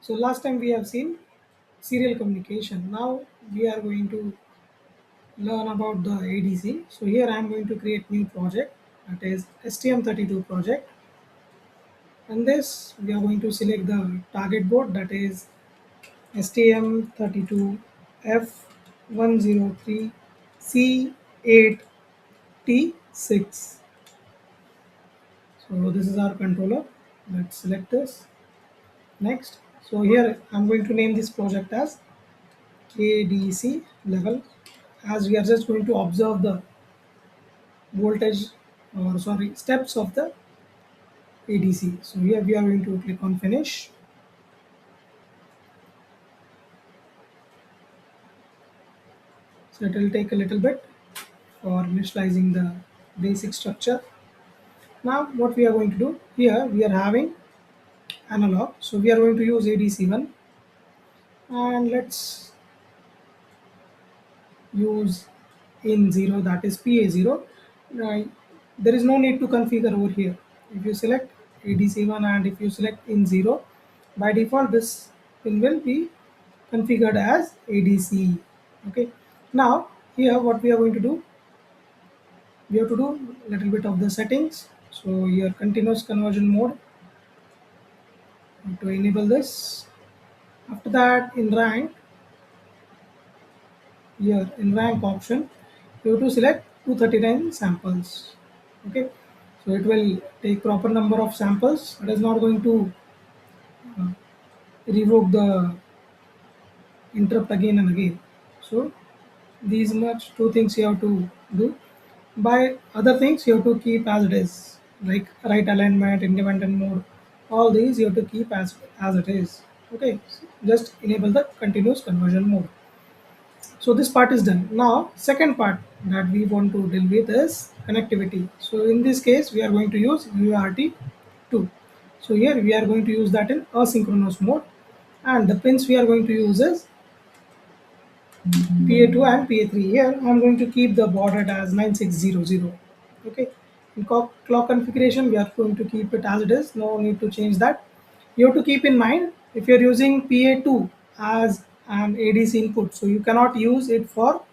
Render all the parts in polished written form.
So last time we have seen serial communication. Now we are going to learn about the ADC. So here I am going to create new project, that is STM32 project. And this we are going to select the target board, that is STM32F103C8T6. So this is our controller. Let's select this. Next. So here I'm going to name this project as ADC level, as we are just going to observe the voltage, or sorry, steps of the ADC. So here we are going to click on finish. So it will take a little bit for initializing the basic structure. Now what we are going to do, here we are having analog, so we are going to use ADC1, and let's use in 0, that is PA0. Right, there is no need to configure over here. If you select ADC1 and if you select in 0, by default this pin will be configured as ADC. Okay, now here what we are going to do, we have to do a little bit of the settings. So your continuous conversion mode, to enable this. After that, in rank, here in rank option, you have to select 239 samples. Okay, so it will take proper number of samples. It is not going to revoke the interrupt again and again. So these much two things you have to do. By other things you have to keep as it is, like right alignment, independent mode, all these you have to keep as it is. Okay, just enable the continuous conversion mode. So this part is done. Now second part that we want to deal with is connectivity. So in this case we are going to use UART2. So here we are going to use that in asynchronous mode, and the pins we are going to use is PA2 and PA3. Here I am going to keep the baud rate as 9600. Okay, in clock configuration we are going to keep it as it is, no need to change that. You have to keep in mind, if you are using PA2 as an ADC input, so you cannot use it for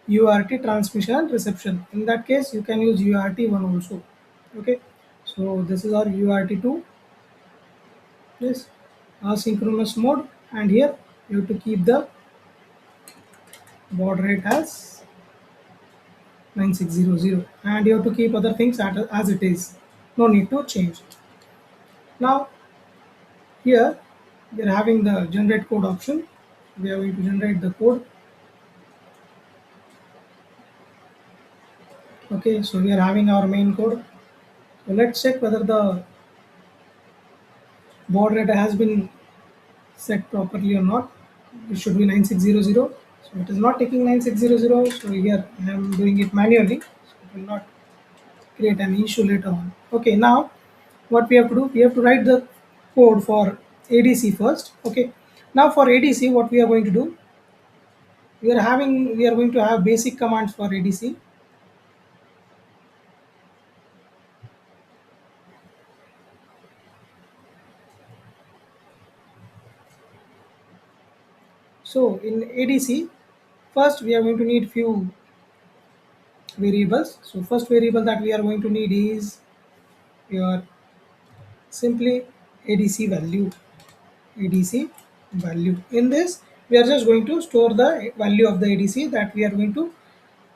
UART transmission and reception. In that case you can use UART1 also. Okay, so this is our UART2, yes, asynchronous mode, and here you have to keep the baud rate as 9600, and you have to keep other things as it is, no need to change it. Now here we are having the generate code option. We are going to generate the code. Okay, so we are having our main code. So let's check whether the baud rate has been set properly or not. It should be 9600. So it is not taking 9600, so here I am doing it manually, so it will not create an issue later on. Okay, now what we have to do, we have to write the code for ADC first. Okay, now for ADC what we are going to do, we are going to have basic commands for ADC. So in ADC, first we are going to need few variables. So first variable that we are going to need is your simply ADC value. ADC value. In this, we are just going to store the value of the ADC that we are going to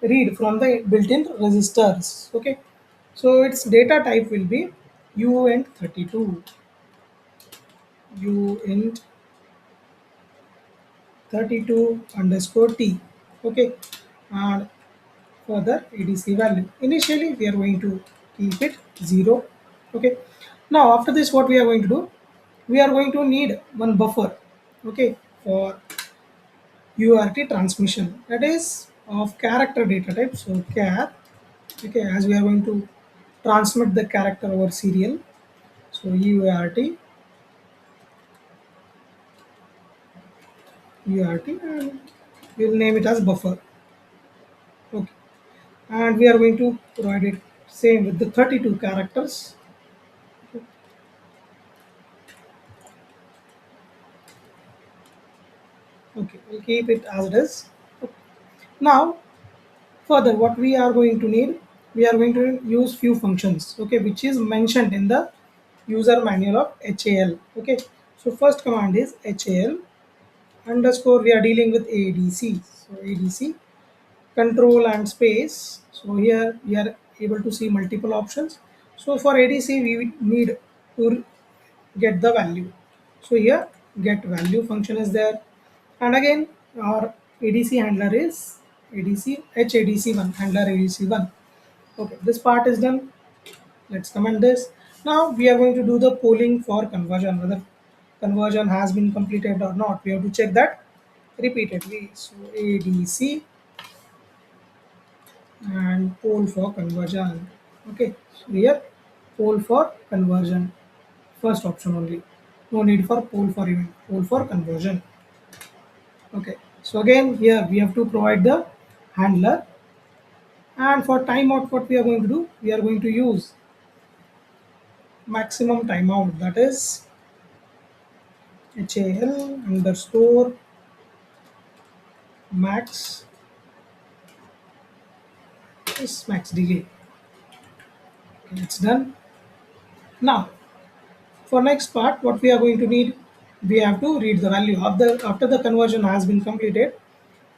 read from the built-in registers. Okay, so its data type will be uint32, uint32 underscore t. Okay, and further ADC value, initially we are going to keep it 0. Okay, now after this what we are going to do, we are going to need one buffer. Okay, for UART transmission, that is of character data type. So char, okay, as we are going to transmit the character over serial, so UART, and we will name it as buffer. Okay, and we are going to provide it same with the 32 characters. Okay, we'll keep it as it is. Now further what we are going to need, we are going to use few functions, okay, which is mentioned in the user manual of HAL. Okay, so first command is HAL underscore, we are dealing with ADC, so ADC control and space. So here we are able to see multiple options. So for ADC we need to get the value. So here get value function is there, and again our ADC handler is ADC HADC1 handler ADC1. Okay, this part is done. Let's comment this. Now we are going to do the polling for conversion, whether conversion has been completed or not. We have to check that repeatedly. So ADC and poll for conversion. Okay, so here poll for conversion, first option only, no need for poll for event, poll for conversion. Okay, so again here we have to provide the handler, and for timeout what we are going to do, we are going to use maximum timeout, that is HAL underscore max is max delay. Okay, it's done. Now for next part, what we are going to need, we have to read the value. After the conversion has been completed,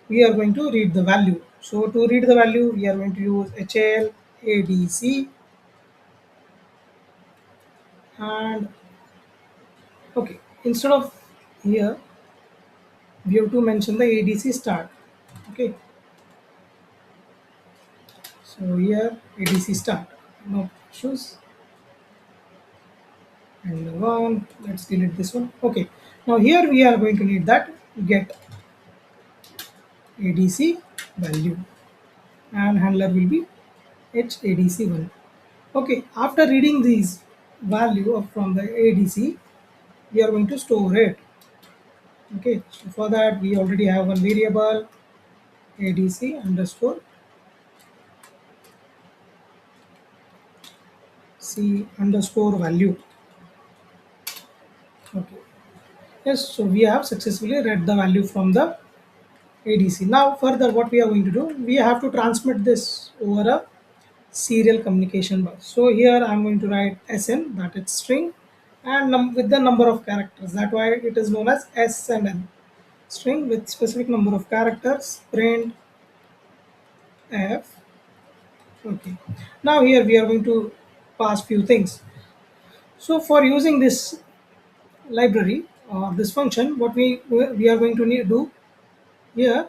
we are going to read the value. So to read the value, we are going to use HAL ADC, and okay, instead of here, we have to mention the ADC start. Okay, so here ADC start, no issues. And one, let's delete this one. Okay, now here we are going to need that get ADC value, and handler will be HADC1. Okay, after reading these value from the ADC, we are going to store it. Okay, so for that we already have one variable ADC underscore C underscore value. Okay, yes, so we have successfully read the value from the ADC. Now further what we are going to do, we have to transmit this over a serial communication bus. So here I am going to write SN, that is string, and with the number of characters. That why it is known as S and N, string with specific number of characters. Print F. Okay. Now here we are going to pass few things. So for using this library or this function, what we are going to need do here,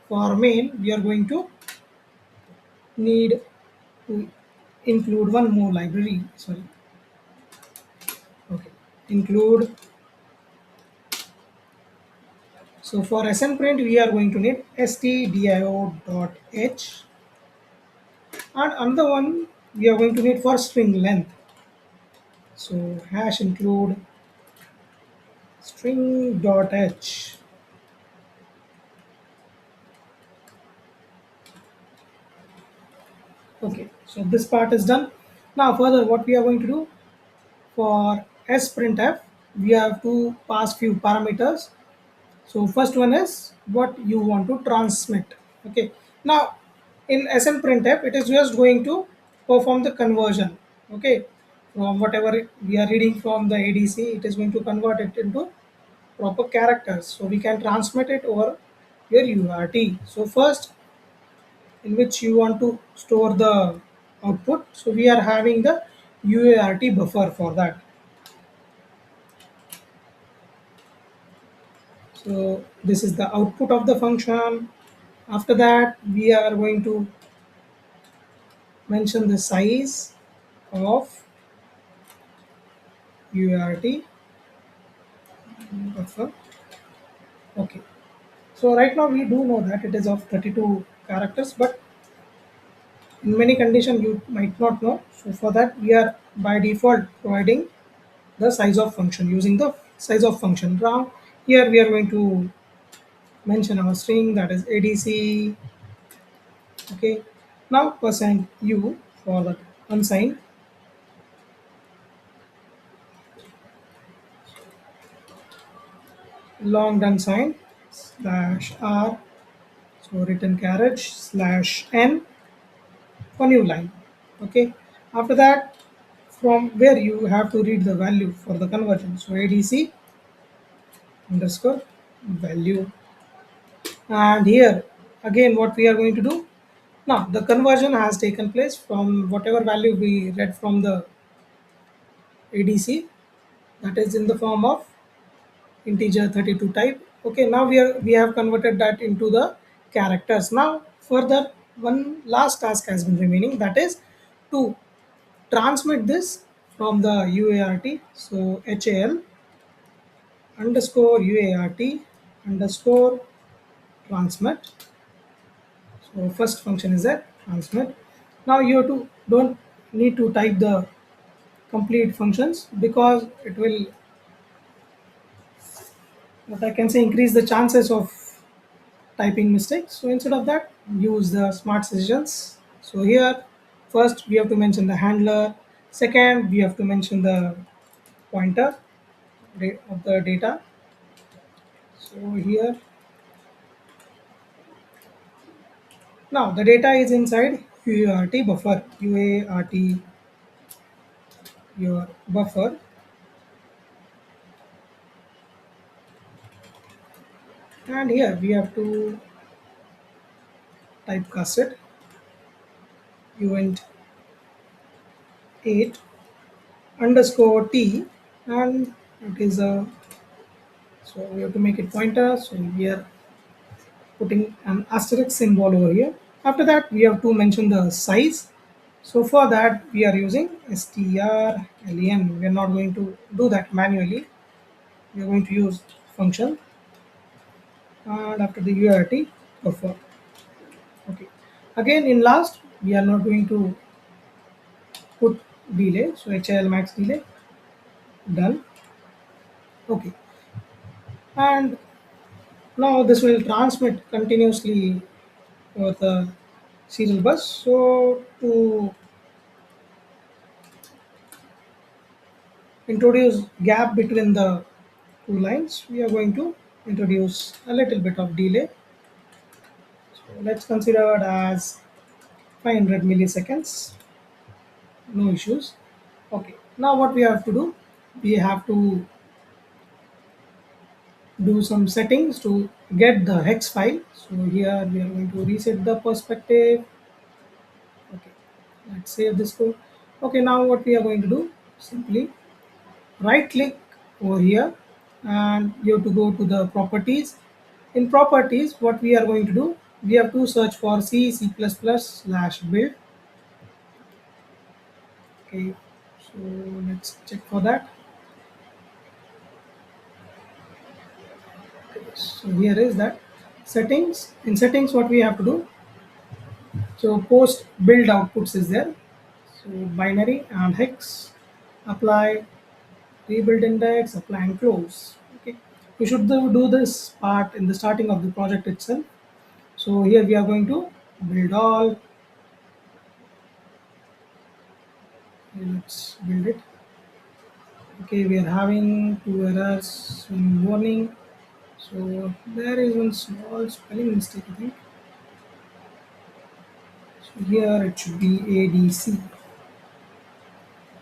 for main we are going to need to include one more library. Sorry. Okay. Include. So for SN print, we are going to need stdio.h, and another one we are going to need for string length. So hash include string.h. Okay, so this part is done. Now further what we are going to do, for sprintf, we have to pass few parameters. So first one is what you want to transmit. Okay. Now in SNPrintf, it is just going to perform the conversion. Okay. From whatever we are reading from the ADC, it is going to convert it into proper characters. So we can transmit it over your URT. So first, in which you want to store the output. So we are having the UART buffer for that. So this is the output of the function. After that, we are going to mention the size of UART buffer. Okay. So right now we do know that it is of 32 characters, but in many conditions you might not know. So for that, we are by default providing the size of function, using the size of function. Now here we are going to mention our string, that is ADC. Okay. Now percent %u for the unsigned, long done sign, slash r, so return carriage slash n for new line. Okay, after that, from where you have to read the value for the conversion, so adc underscore value. And here again what we are going to do now, the conversion has taken place from whatever value we read from the adc, that is in the form of integer 32 type. Okay, now we have converted that into the characters. Now further, one last task has been remaining, that is to transmit this from the uart. So hal underscore uart underscore transmit. So first function is that transmit. Now you have to don't need to type the complete functions, because it will, what I can say, increase the chances of typing mistakes. So instead of that, use the smart decisions. So here, first we have to mention the handler. Second, we have to mention the pointer of the data. So here, now the data is inside UART buffer. UART your buffer, and here we have to typecast it. Uint 8 underscore t, and it is a, so we have to make it pointer. So we are putting an asterisk symbol over here. After that, we have to mention the size. So for that, we are using strlen. We are not going to do that manually. We are going to use function, and after the UART buffer. Okay. Again, in last, we are not going to put delay. So HL max delay done. Okay. And now this will transmit continuously over the serial bus. So to introduce gap between the two lines, we are going to introduce a little bit of delay. So let's consider it as 500 milliseconds. No issues. Okay. Now what we have to do, we have to do some settings to get the hex file. So here we are going to reset the perspective. Okay. Let's save this code. Okay. Now what we are going to do, simply right click over here, and you have to go to the properties. In properties, what we are going to do, we have to search for c++ /build. Okay, so let's check for that. So here is that settings. In settings, what we have to do, so post build outputs is there. So binary and hex, apply, rebuild index, apply and close. Okay, we should do this part in the starting of the project itself. So here we are going to build all. Let's build it. Okay, we are having two errors in warning. So there is one small spelling mistake, I think. So here it should be ADC.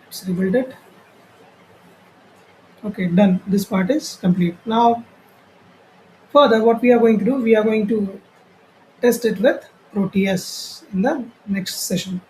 Let's rebuild it. Okay, done. This part is complete. Now further, what we are going to do, we are going to test it with Proteus in the next session.